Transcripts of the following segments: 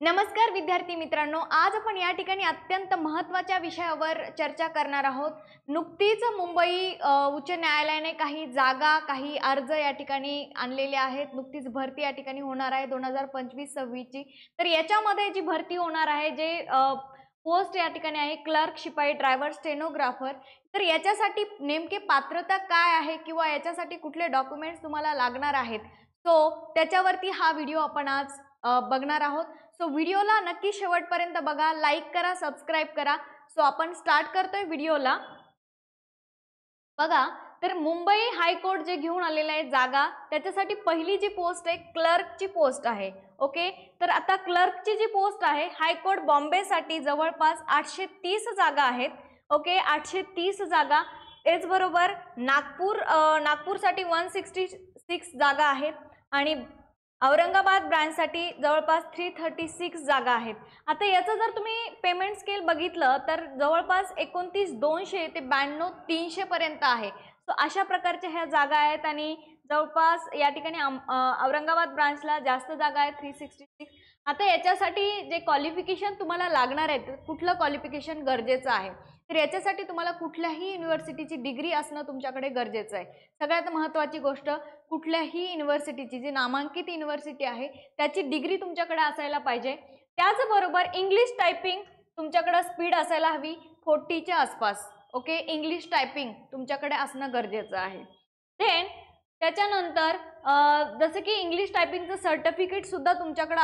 नमस्कार विद्यार्थी मित्रांनो, आज आपण या ठिकाणी अत्यंत महत्त्वाच्या विषयावर चर्चा करणार आहोत। नुकतीच मुंबई उच्च न्यायालयाने काही जागा, काही अर्ज या ठिकाणी आणलेले आहेत। नुकतीच भरती या ठिकाणी होणार आहे 2025-26 ची। तर याच्यामध्ये जी भरती होणार आहे, जे पोस्ट या ठिकाणी आहे क्लर्क, शिपाई, ड्रायव्हर, स्टेनोग्राफर। तर याच्यासाठी नेमके पात्रता काय आहे किंवा याच्यासाठी कुठले डॉक्युमेंट्स तुम्हाला लागणार आहेत, सो त्याच्यावरती हा व्हिडिओ आपण आज बघणार आहोत। सो व्हिडिओला नक्की शेवटपर्यंत बघा, लाईक करा, सबस्क्राइब करा। सो आपण स्टार्ट करतोय व्हिडिओला। बघा, तर मुंबई हायकोर्ट जे घेऊन आलेले आहे जागा, त्याच्यासाठी पहिली जी पोस्ट आहे क्लर्कची पोस्ट आहे। ओके, तर आता क्लर्कची जी पोस्ट आहे हायकोर्ट बॉम्बेसाठी जवळपास 830 जागा आहेत। ओके, 830 जागा। त्याचबरोबर नागपूरसाठी 166 जागा आहेत आणि औरंगाबाद ब्रांचसाठी जवळपास 336 जागा आहेत। आता याचं जर तुम्ही पेमेंट स्केल बघितलं तर जवळपास 29,200 ते 92,300 पर्यंत आहे। सो अशा प्रकारच्या ह्या जागा आहेत आणि जवळपास या ठिकाणी औरंगाबाद ब्रांचला जास्त जागा आहेत 366। आता याच्यासाठी जे क्वालिफिकेशन तुम्हाला लागणार आहे, कुठलं क्वालिफिकेशन गरजेचं आहे, तर याच्यासाठी तुम्हाला कुठल्याही युनिव्हर्सिटीची डिग्री असणं तुमच्याकडे गरजेचं आहे। सगळ्यात महत्त्वाची गोष्ट, कुठल्याही युनिव्हर्सिटीची, जी नामांकित युनिव्हर्सिटी आहे त्याची डिग्री तुमच्याकडे असायला पाहिजे। त्याचबरोबर इंग्लिश टायपिंग तुमच्याकडे स्पीड असायला हवी 40च्या आसपास। ओके, इंग्लिश टायपिंग तुमच्याकडे असणं गरजेचं आहे। देन त्याच्यानंतर जसं की इंग्लिश टायपिंगचं सर्टिफिकेट सुद्धा तुमच्याकडे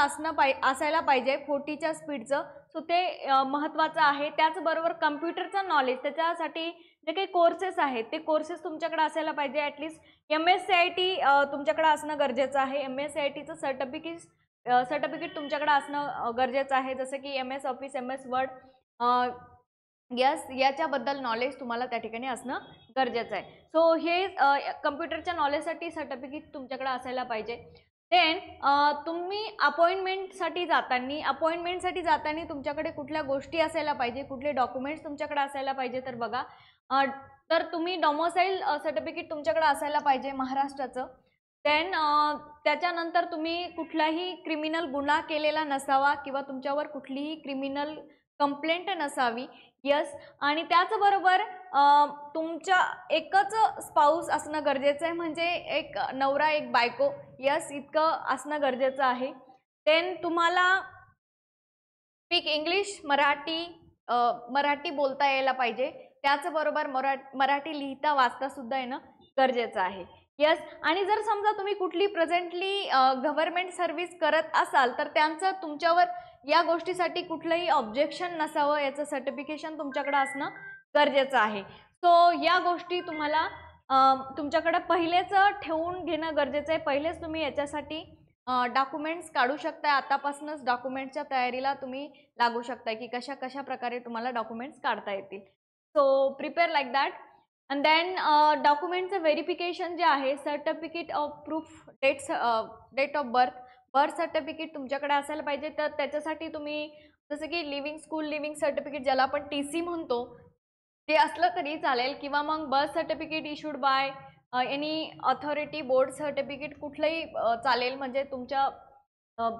असायला पाहिजे 40च्या स्पीडचं। सो ते महत्त्वाचं आहे। त्याचबरोबर कम्प्युटरचं नॉलेज, त्याच्यासाठी जे काही कोर्सेस आहेत ते कोर्सेस तुमच्याकडे असायला पाहिजे। ॲटलिस्ट MSCIT तुमच्याकडे असणं गरजेचं आहे। MSCITचं सर्टिफिकेट तुमच्याकडे असणं गरजेचं आहे, जसं की MS ऑफिस, MS वर्ड, याच्याबद्दल नॉलेज तुम्हाला त्या ठिकाणी असणं गरजेचं आहे। सो हे कम्प्युटरच्या नॉलेजसाठी सर्टिफिकेट तुमच्याकडे असायला पाहिजे। देन तुम्ही अपॉइंटमेंटसाठी जाताना तुमच्याकडे कुठल्या गोष्टी असायला पाहिजे, कुठले डॉक्युमेंट्स तुमच्याकडे असायला पाहिजे, तर बघा, तर तुम्ही डॉमोसाईल सर्टिफिकेट तुमच्याकडे असायला पाहिजे महाराष्ट्राचं। देन त्याच्यानंतर तुम्ही कुठलाही क्रिमिनल गुन्हा केलेला नसावा किंवा तुमच्यावर कुठलीही क्रिमिनल कंप्लेंट नसावी। यस, आणि त्याचबरोबर तुमच्या एकच स्पाऊस असणं गरजेचं आहे, म्हणजे एक नवरा एक बायको, यस, इतकं असणं गरजेचं आहे। देन तुम्हाला स्पीक इंग्लिश, मराठी बोलता यायला पाहिजे। त्याचबरोबर मराठी लिहिता वाचता सुद्धा येणं गरजेचं आहे। यस, आणि जर समजा तुम्ही कुठली प्रेझेंटली गव्हर्नमेंट सर्व्हिस करत असाल तर त्यांचं तुमच्यावर या गोष्टीसाठी कुठलंही ऑब्जेक्शन नसावं, याचं सर्टिफिकेशन तुमच्याकडे असणं गरजेचं आहे। सो या गोष्टी तुम्हाला तुमच्याकडे पहिलेच ठेवून घेणं गरजेचं आहे। पहिलेच तुम्ही याच्यासाठी डॉक्युमेंट्स काढू शकता। आतापासूनच डॉक्युमेंट्सच्या तयारीला तुम्ही लागू शकता की कशा प्रकारे तुम्हाला डॉक्युमेंट्स काढता येतील। So prepare like that. And then डॉक्युमेंटचं व्हेरिफिकेशन जे आहे, certificate of proof, date of birth certificate तुमच्याकडे असायला पाहिजे। तर त्याच्यासाठी तुम्ही जसं की लिव्हिंग सर्टिफिकेट, ज्याला आपण TC म्हणतो, ते असलं तरी चालेल, किंवा मग birth certificate issued by any authority, board certificate कुठलंही चालेल, म्हणजे तुमच्या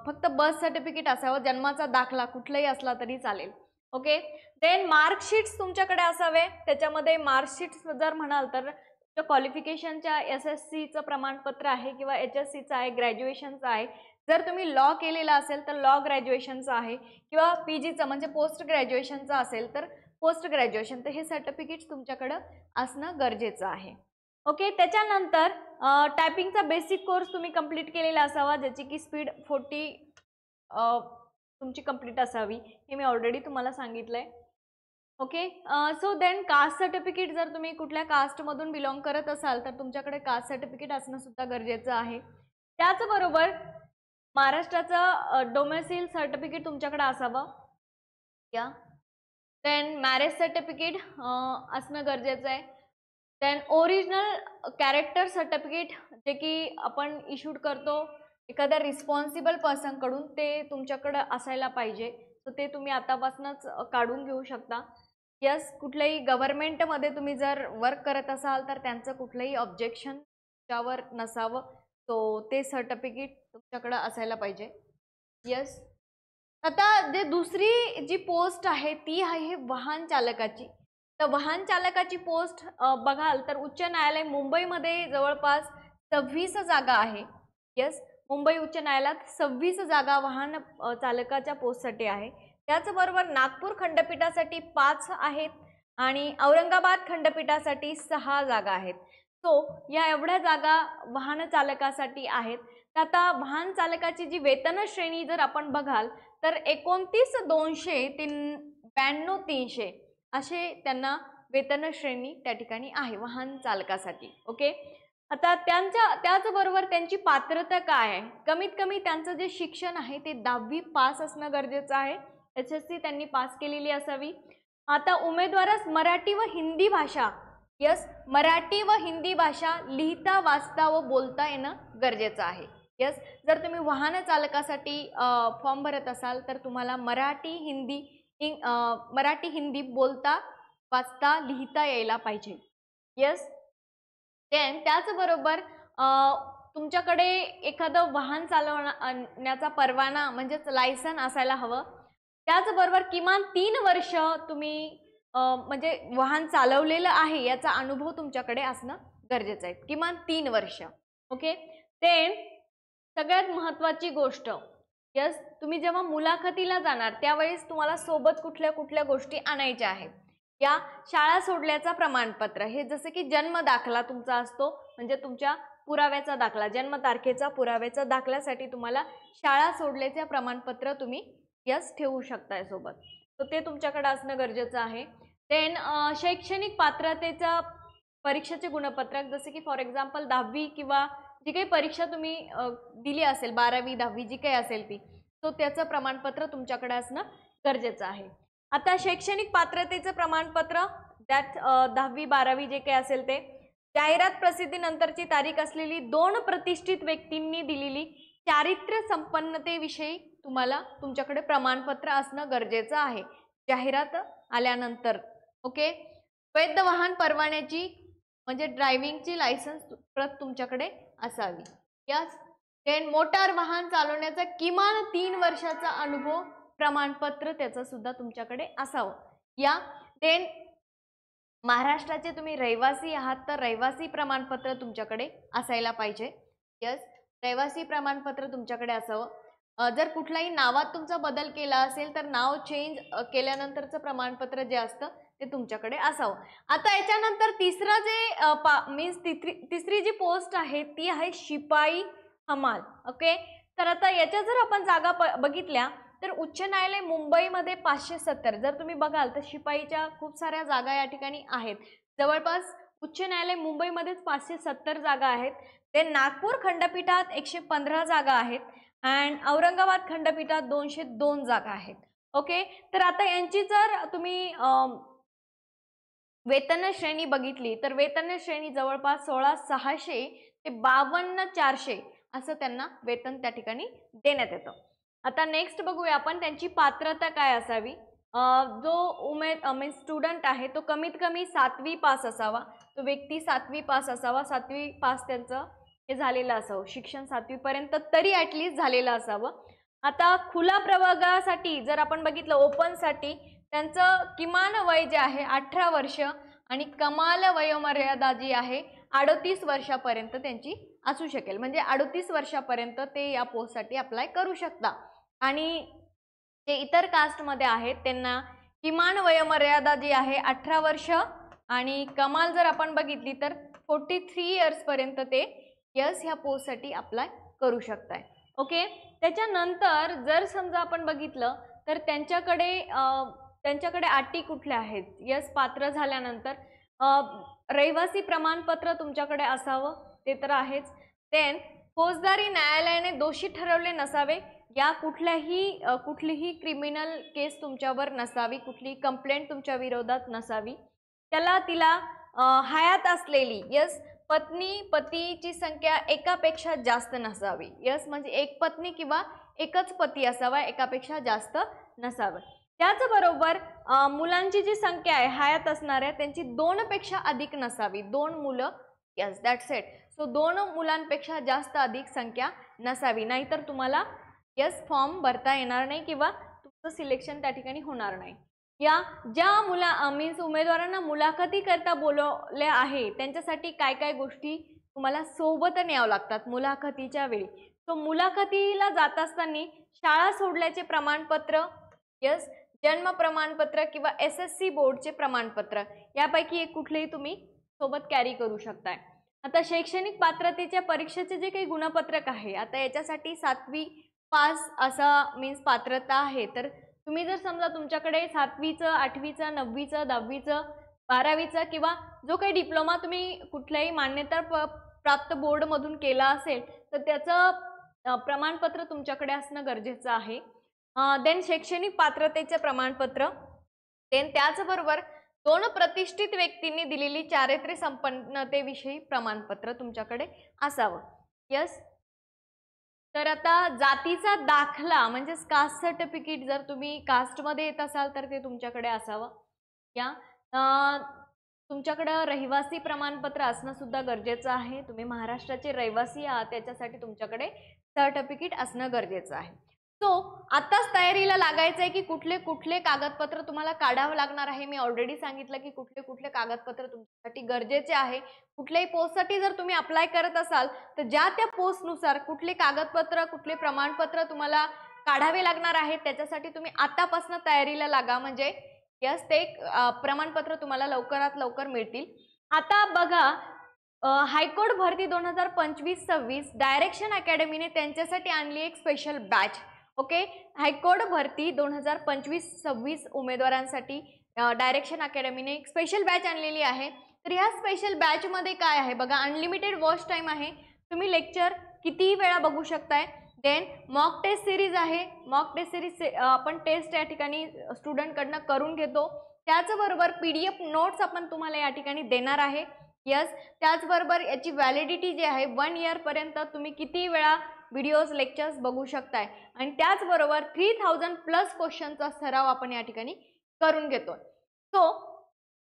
फक्त बर्थ सर्टिफिकेट असावं, जन्माचा दाखला कुठलाही असला तरी चालेल। ओके, देन मार्कशीट्स तुमच्याकडे असावे। त्याच्यामध्ये मार्कशीट्स जर म्हणाल तर क्वालिफिकेशनच्या SSCचं प्रमाणपत्र आहे किंवा HSCचं आहे, ग्रॅज्युएशनचं आहे। जर तुम्ही लॉ केलेला असेल तर लॉ ग्रॅज्युएशनचं आहे, किंवा PGचं म्हणजे पोस्ट ग्रॅज्युएशनचं असेल तर पोस्ट ग्रॅज्युएशन, तर हे सर्टिफिकेट्स तुमच्याकडं असणं गरजेचं आहे। ओके, त्याच्यानंतर टायपिंगचा बेसिक कोर्स तुम्ही कंप्लीट केलेला असावा, ज्याची की स्पीड 40 तुमची कंप्लीट असावी, हे मी ऑलरेडी तुम्हाला सांगितलंय। Okay, so then caste certificate, जर तुम्ही कुठल्या कास्टमधून बिलॉंग करत असाल तर तुमच्याकडे कास्ट सर्टिफिकेट असणं सुद्धा गरजेचं आहे। त्याचबरोबर महाराष्ट्राचं डोमेसिल सर्टिफिकेट तुमच्याकडे असावं। या देन मॅरेज सर्टिफिकेट असणं गरजेचं आहे। देन ओरिजिनल कॅरेक्टर सर्टिफिकेट, जे की आपण इश्यूड करतो एखाद्या रिस्पॉन्सिबल पर्सनकडून, ते तुमच्याकडे असायला पाहिजे। सो ते तुम्ही आतापासूनच काढून घेऊ शकता। यस, कुठल्याही गव्हर्नमेंटमध्ये तुम्ही जर वर्क करत असाल तर त्यांचं कुठलंही ऑब्जेक्शन त्यावर नसावं, सो ते सर्टिफिकेट तुमच्याकडे असायला पाहिजे। यस, आता जे दुसरी जी पोस्ट आहे ती आहे वाहन चालकाची. तर वाहन चालकाची पोस्ट बघाल तर उच्च न्यायालय मुंबईमध्ये जवळपास 26 जागा आहे. यस, मुंबई उच्च न्यायालयात 26 जागा वाहन चालकाच्या पोस्टसाठी आहे. त्याचबरोबर नागपूर खंडपीठासाठी 5 आहेत आणि औरंगाबाद खंडपीठासाठी 6 जागा आहेत. सो या एवढ्या जागा वाहन चालकासाठी आहेत. तर आता वाहन चालकाची जी वेतन श्रेणी जर आपण बघाल तर 29,200 ते 92,300 असे त्यांना वेतन श्रेणी त्या ठिकाणी आहे वाहन चालकासाठी. ओके, आता त्याचबरोबर त्यांची पात्रता काय आहे? कमीत कमी त्यांचं जे शिक्षण आहे ते 10वी पास असणं गरजेचं आहे. HSC त्यांनी पास केलेली असावी. आता उमेदवारास मराठी व हिंदी भाषा, यस, मराठी व हिंदी भाषा लिहिता वाचता व बोलता येणं गरजेचं आहे. यस, जर तुम्ही वाहन चालकासाठी फॉर्म भरत असाल तर तुम्हाला मराठी हिंदी बोलता वाचता लिहिता यायला पाहिजे. यस, त्याचबरोबर तुमच्याकडे एखादं वाहन चालवण्याचा परवाना म्हणजेच लायसन असायला हवं. त्याचबरोबर किमान 3 वर्ष तुम्ही म्हणजे वाहन चालवलेलं आहे याचा अनुभव तुमच्याकडे असणं गरजेचं आहे. किमान 3 वर्ष. ओके, सगळ्यात महत्त्वाची गोष्ट, यस, तुम्ही जेव्हा मुलाखतीला जाणार त्यावेळेस तुम्हाला सोबत कुठल्या कुठल्या गोष्टी आणायच्या आहेत. या शाळा सोडल्याचा प्रमाणपत्र, हे जसं की जन्म दाखला तुमचा असतो, म्हणजे तुमच्या पुराव्याचा दाखला, जन्मतारखेचा पुराव्याचा दाखल्यासाठी तुम्हाला शाळा सोडल्याचे प्रमाणपत्र तुम्ही यस ठेवू शकताय सोबत. तर ते तुमच्याकडे असणं गरजेचं आहे. शैक्षणिक पात्रतेचा परीक्षेचे गुणपत्रक, जसे की फॉर एक्झाम्पल 10वी किंवा जी काही परीक्षा तुम्ही दिली असेल 12वी 10वी जी काही असेल ती, तो त्याचं प्रमाणपत्र तुमच्याकडे असणं गरजेचं आहे. आता शैक्षणिक पात्रतेचं प्रमाणपत्र त्यात 10वी 12वी जे काही असेल ते, जाहिरात प्रसिद्धीनंतरची तारीख असलेली 2 प्रतिष्ठित व्यक्तींनी दिलेली चारित्र्य संपन्नतेविषयी तुम्हाला तुमच्याकडे प्रमाणपत्र असणं गरजेचं आहे जाहिरात आल्यानंतर. ओके, वैध वाहन परवान्याची म्हणजे ड्रायव्हिंगची लायसन्स प्रत तुमच्याकडे असावी. यस, मोटार वाहन चालवण्याचा किमान 3 वर्षाचा अनुभव प्रमाणपत्र त्याचं सुद्धा तुमच्याकडे असावं. महाराष्ट्राचे तुम्ही रहिवासी आहात तर रहिवासी प्रमाणपत्र तुमच्याकडे असायला पाहिजे. यस, रहिवासी प्रमाणपत्र तुमच्याकडे असावं. जर कुठलाही नावात तुमचा बदल केला असेल तर नाव चेंज केल्यानंतरचं प्रमाणपत्र जे असतं ते तुमच्याकडे असावं. आता याच्यानंतर तिसरं जे तिसरी जी पोस्ट आहे ती आहे शिपाई हमाल. ओके, तर आता याच्या जर आपण जागा बघितल्या तर उच्च न्यायालय मुंबईमध्ये 570, जर तुम्ही बघाल तर शिपाईच्या खूप साऱ्या जागा या ठिकाणी आहेत. जवळपास उच्च न्यायालय मुंबईमध्येच 570 जागा आहेत. ते नागपूर खंडपीठात 115 जागा आहेत अँड औरंगाबाद खंडपीठात 202 जागा आहेत. ओके, तर आता यांची जर तुम्ही वेतन श्रेणी बघितली तर वेतन श्रेणी जवळपास 16,600 ते 52,400 असं त्यांना वेतन त्या ठिकाणी देण्यात येतं. आता नेक्स्ट बघूया आपण त्यांची पात्रता काय असावी. जो स्टुडंट आहे तो कमीत कमी 7वी पास असावा. तो व्यक्ती 7वी पास असावा. 7वी पास त्यांचं हे झालेलं असावं, शिक्षण 7वी पर्यंत तरी ॲटलिस्ट झालेलं असावं. आता खुला प्रवर्गासाठी जर आपण बघितलं ओपनसाठी त्यांचं किमान वय जे आहे 18 वर्ष आणि कमाल वयोमर्यादा जी आहे 38 वर्षापर्यंत त्यांची असू शकेल. म्हणजे 38 वर्षापर्यंत ते या पोस्टसाठी अप्लाय करू शकता. आणि जे इतर कास्टमध्ये आहेत त्यांना किमान वयोमर्यादा जी आहे 18 वर्ष आणि कमाल जर आपण बघितली तर 43 इयर्सपर्यंत ते यस ह्या पोस्टसाठी अप्लाय करू शकताय. ओके, त्याच्यानंतर जर समजा आपण बघितलं तर त्यांच्याकडे अटी कुठल्या आहेत. यस, पात्र झाल्यानंतर रहिवासी प्रमाणपत्र तुमच्याकडे असावं, ते तर आहेच. फौजदारी न्यायालयाने दोषी ठरवले नसावे. या कुठलीही क्रिमिनल केस तुमच्यावर नसावी, कुठलीही कंप्लेंट तुमच्या विरोधात नसावी. तिला हयात असलेली यस पतीची संख्या एकापेक्षा जास्त नसावी. यस, म्हणजे एक पत्नी किंवा एकच पती असावा, एकापेक्षा जास्त नसावं. त्याचबरोबर मुलांची जी संख्या आहे हयात असणाऱ्या त्यांची 2 पेक्षा अधिक नसावी. 2 मुलं, यस, दॅट्स इट. सो 2 मुलांपेक्षा जास्त अधिक संख्या नसावी, नाहीतर तुम्हाला यस फॉर्म भरता येणार नाही किंवा सिलेक्शन त्या ठिकाणी होणार नाही. या ज्या मीन्स उमेदवारांना मुलाखती करता बोलवले आहे त्यांच्यासाठी काय काय गोष्टी तुम्हाला सोबत न्यावं लागतात मुलाखतीच्या वेळी. तो मुलाखतीला जात असताना शाळा सोडल्याचे प्रमाणपत्र, यस, जन्म प्रमाणपत्र किंवा SSC बोर्डचे प्रमाणपत्र यापैकी एक कुठलेही तुम्ही सोबत कॅरी करू शकताय. आता शैक्षणिक पात्रतेच्या परीक्षेचे जे काही गुणपत्रक आहे, आता याच्यासाठी 7वी पास असा मीन्स पात्रता आहे. तर तुम्ही जर समजा तुमच्याकडे 7वीचं 8वीचं 9वीचं 10वीचं 12वीचं किंवा जो काही डिप्लोमा तुम्ही कुठल्याही मान्यता प्राप्त बोर्डमधून केला असेल तर त्याचं प्रमाणपत्र तुमच्याकडे असणं गरजेचं आहे. देन शैक्षणिक पात्रतेचे प्रमाणपत्र, देन त्याचबरोबर 2 प्रतिष्ठित व्यक्तींनी दिलेली चारित्र्य संपन्नतेविषयी प्रमाणपत्र तुमच्याकडे असावं. यस. तर आता जातीचा दाखला म्हणजे कास्ट सर्टिफिकेट, जर तुम्ही कास्टमध्ये येत असाल तर ते तुमच्याकडे असावं. या तुमच्याकडं रहिवासी प्रमाणपत्र असणं सुद्धा गरजेचं आहे. तुम्ही महाराष्ट्राचे रहिवासी आहात त्याच्यासाठी तुमच्याकडे सर्टिफिकेट असणं गरजेचं आहे. सो आताच तयारीला लागायचं आहे की कुठले कुठले कागदपत्र तुम्हाला काढावं लागणार आहे. मी ऑलरेडी सांगितलं की कुठले कुठले कागदपत्र तुमच्यासाठी गरजेचे आहे. कुठल्याही पोस्टसाठी जर तुम्ही अप्लाय करत असाल तर ज्या त्या पोस्टनुसार कुठले कागदपत्र कुठले प्रमाणपत्र तुम्हाला काढावे लागणार आहेत त्याच्यासाठी तुम्ही आतापासून तयारीला लागा. म्हणजे यस, ते प्रमाणपत्र तुम्हाला लवकरात लवकर मिळतील. आता बघा, हायकोर्ट भरती 2025-26 डायरेक्शन अकॅडमीने त्यांच्यासाठी आणली एक स्पेशल बॅच. ओके, हायकोर्ट भरती 2025-26 उमेदवारांसाठी डायरेक्शन अकॅडमीने एक स्पेशल बॅच आणलेली आहे. तर ह्या स्पेशल बॅचमध्ये काय आहे बघा, अनलिमिटेड वॉच टाईम आहे. तुम्ही लेक्चर कितीही वेळा बघू शकताय. देन मॉक टेस्ट सिरीज आहे. मॉक टेस्ट सिरीज आपण टेस्ट या ठिकाणी स्टुडंटकडनं करून घेतो. त्याचबरोबर PDF नोट्स आपण तुम्हाला या ठिकाणी देणार आहे. यस, त्याचबरोबर याची व्हॅलिडिटी जी आहे 1 इयरपर्यंत तुम्ही किती वेळा व्हिडिओज लेक्चर्स बघू शकताय. आणि त्याचबरोबर 3000+ क्वेश्चनचा सराव आपण या ठिकाणी करून घेतो. सो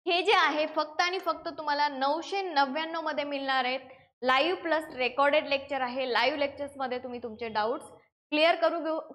हे जे आहे फक्त आणि फक्त तुम्हाला 999 मध्ये मिळणार आहेत. लाईव्ह प्लस रेकॉर्डेड लेक्चर आहे. लाईव्ह लेक्चर्समध्ये तुम्ही तुमचे डाऊट्स क्लिअर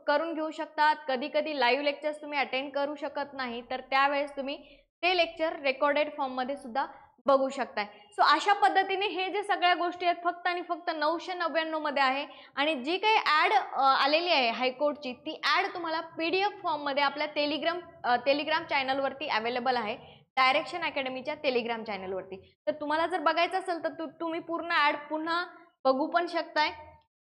करून घेऊ शकतात. कधी कधी लाईव्ह लेक्चर्स तुम्ही अटेंड करू शकत नाही तर त्यावेळेस तुम्ही ते लेक्चर रेकॉर्डेड फॉर्ममध्ये सुद्धा बघू शकताय. सो अशा पद्धतीने हे जे सगळ्या गोष्टी आहेत फक्त आणि फक्त 999 मध्ये आहे. आणि जी काही ॲड आलेली आहे हायकोर्टची ती ॲड तुम्हाला PDF फॉर्ममध्ये आपल्या टेलिग्राम चॅनलवरती अवेलेबल आहे. डायरेक्शन अकॅडमीच्या टेलिग्राम चॅनलवरती. तर तुम्हाला जर बघायचं असेल तर तुम्ही पूर्ण ॲड पुन्हा बघू पण शकताय.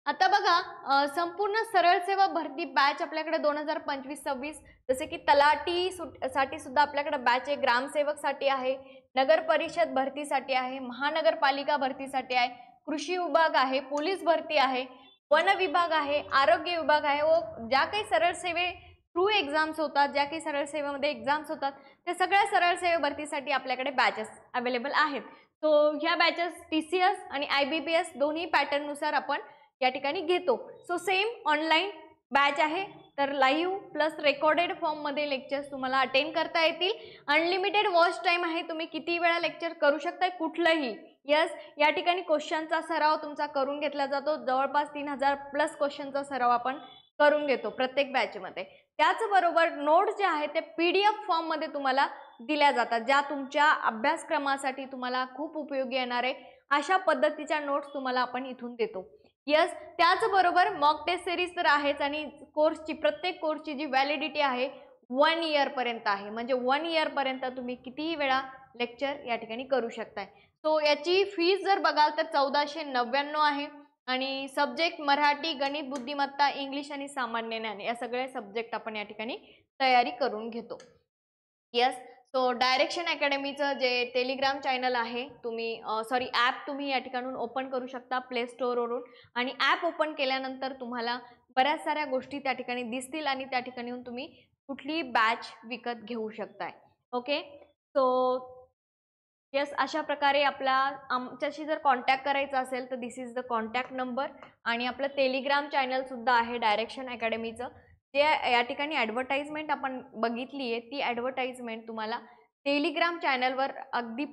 आता बघा, संपूर्ण सरळ सेवा भरती बॅच आपल्याकडे 2025-26 जसे की तलाठी साठी सुद्धा आपल्याकडे बॅच आहे. ग्रामसेवकसाठी आहे, नगर परिषद भरतीसाठी आहे, महानगरपालिका भरतीसाठी आहे, कृषी विभाग आहे, पोलीस भरती आहे, वन विभाग आहे, आरोग्य विभाग आहे. व ज्या काही सरळ सेवे थ्रू एक्झाम्स होतात, ज्या काही सरळ सेवेमध्ये एक्झाम्स होतात त्या सगळ्या सरळ सेवे भरतीसाठी आपल्याकडे बॅचेस अवेलेबल आहेत. सो ह्या बॅचेस TCS आणि IBPS दोन्ही पॅटर्ननुसार आपण या ठिकाणी घेतो. सो सेम ऑनलाईन बॅच आहे. तर लाईव्ह प्लस रेकॉर्डेड फॉर्ममध्ये लेक्चर्स तुम्हाला अटेंड करता येतील. अनलिमिटेड वॉच टाईम आहे. तुम्ही किती वेळा लेक्चर करू शकताय कुठलंही. यस, या ठिकाणी क्वेश्चनचा सराव तुमचा करून घेतला जातो. जवळपास 3000+ क्वेश्चनचा सराव आपण करून घेतो प्रत्येक बॅचमध्ये. त्याचबरोबर नोट्स जे आहेत ते PDF फॉर्ममध्ये तुम्हाला दिल्या जातात, ज्या तुमच्या अभ्यासक्रमासाठी तुम्हाला खूप उपयोगी येणार आहे. अशा पद्धतीच्या नोट्स तुम्हाला आपण इथून देतो. यस, त्याचबरोबर मॉक टेस्ट सिरीज तर आहेच आणि प्रत्येक कोर्सची जी व्हॅलिडिटी आहे 1 इयरपर्यंत आहे. म्हणजे 1 इयरपर्यंत तुम्ही कितीही वेळा लेक्चर या ठिकाणी करू शकताय. सो याची फीस जर बघाल तर 1499 आहे. आणि सब्जेक्ट मराठी, गणित, बुद्धिमत्ता, इंग्लिश आणि सामान्य ज्ञान या सगळे सब्जेक्ट आपण या ठिकाणी तयारी करून घेतो. यस, सो डायरेक्शन अकॅडमीचं जे टेलिग्राम चॅनल आहे ॲप तुम्ही या ठिकाणून ओपन करू शकता प्ले स्टोअरवरून. आणि ॲप ओपन केल्यानंतर तुम्हाला बऱ्याच साऱ्या गोष्टी त्या ठिकाणी दिसतील आणि त्या ठिकाणी तुम्ही कुठलीही बॅच विकत घेऊ शकताय. ओके, सो यस, अशा प्रकारे आमच्याशी जर कॉन्टॅक्ट करायचा असेल तर दिस इज द कॉन्टॅक्ट नंबर. आणि आपलं टेलिग्राम चॅनलसुद्धा आहे डायरेक्शन अकॅडमीचं. जे या ठिकाणी ॲडव्हर्टाइजमेंट आपण बघितली आहे ती ॲडव्हर्टाइजमेंट तुम्हाला टेलिग्राम चॅनलवर अगदी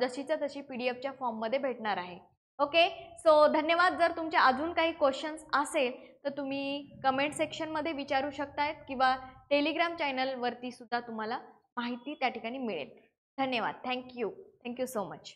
जशीच्या तशी PDF च्या फॉर्ममध्ये भेटणार आहे. ओके. सो धन्यवाद. जर तुमचे अजून काही क्वेश्चन्स असेल तर तुम्ही कमेंट सेक्शनमध्ये विचारू शकतायत किंवा टेलिग्राम चॅनलवरती सुद्धा तुम्हाला माहिती त्या ठिकाणी मिळेल. धन्यवाद. Thank you so much.